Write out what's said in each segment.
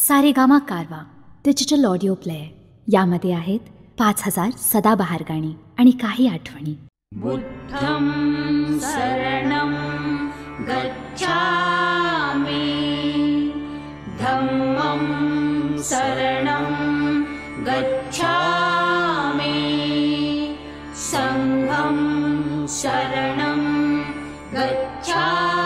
सारेगामा कारवा digital audio player. यामध्ये आहेत 5000 सदाबहार गाणी आणि काही आठवणी. बुद्धं शरणं गच्छामि, धम्मं शरणं गच्छामि, संघं शरणं गच्छामि.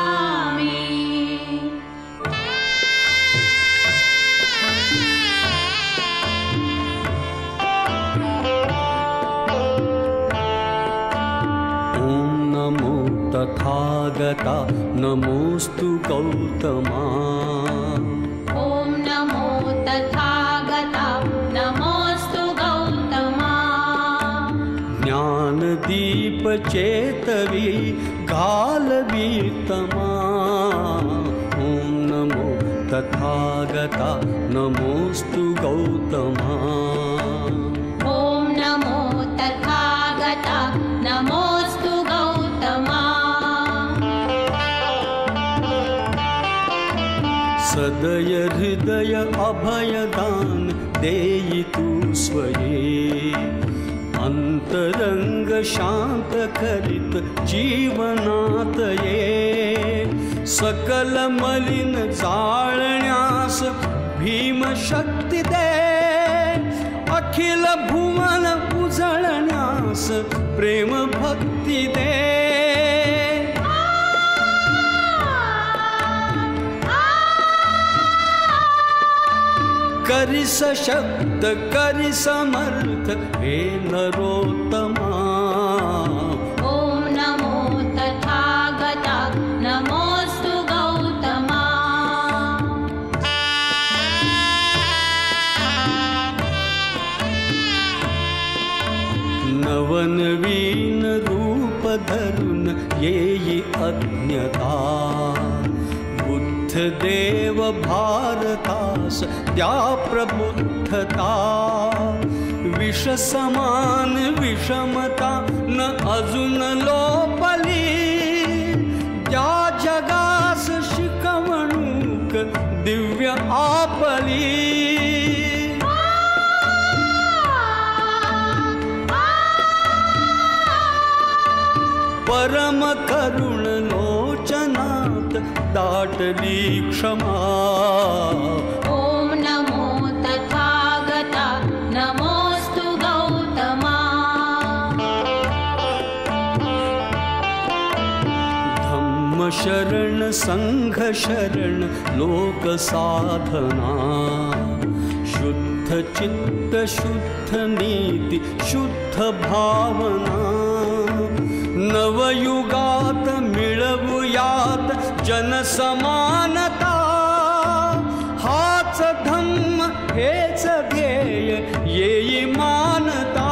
तथागता नमोस्तु गौतमा. ॐ नमो तथागता नमोस्तु गौतमा. ज्ञानदीप चेतवी गालवीतमा. ॐ नमो तथागता नमोस्तु गौतमा. ॐ नमो तथागता नमोस्तु गौतमा. सदय हृदय अभयदान देई तू स्वये. अंतरंग शांत करीत जीवनात ये. सकल मलिन जाळण्यास भीम शक्ती दे. अखिल भुवन उजळण्यास प्रेम भक्ती दे. करी सशक्त करी समर्थ हे नरोत्तमा. ॐ नमो तथागता नमोस्तु गौतमा. नवनवीन रूप धरून येई अज्ञता. देव भारतास त्या प्रबुद्धता. विष समान विषमता न अजून लोपली. त्या जगास शिकवणूक दिव्य आपली. परम करुण लोचनात दाटली क्षमा. ॐ नमो तथागता नमोस्तु गौतमा. धम्म शरण संघ शरण लोक साधना. शुद्ध चित्त शुद्ध नीति शुद्ध भावना. नवयुगात मिळवूयात जनसमानता. हाच धम्म हेच ध्येय येई मानता.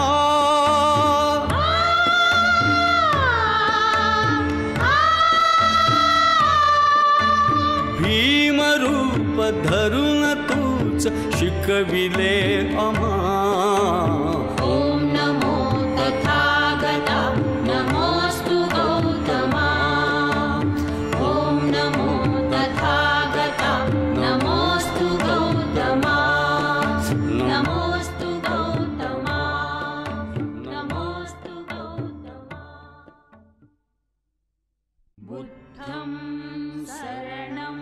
भीमरूप धरून तूच शिकविले आम्हा. ॐ नमो तथागता नमोस्तु गौतमा. ॐ नमो तथागता नमोस्तु गौतमा. नमोस्तु गौतमा. नमोस्तु गौतमा. बुद्धं शरणं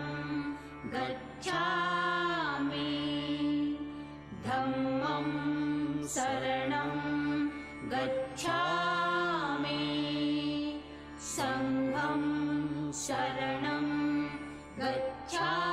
गच्छामि, धम्मं शरणं गच्छामि, संघं शरणं गच्छामि.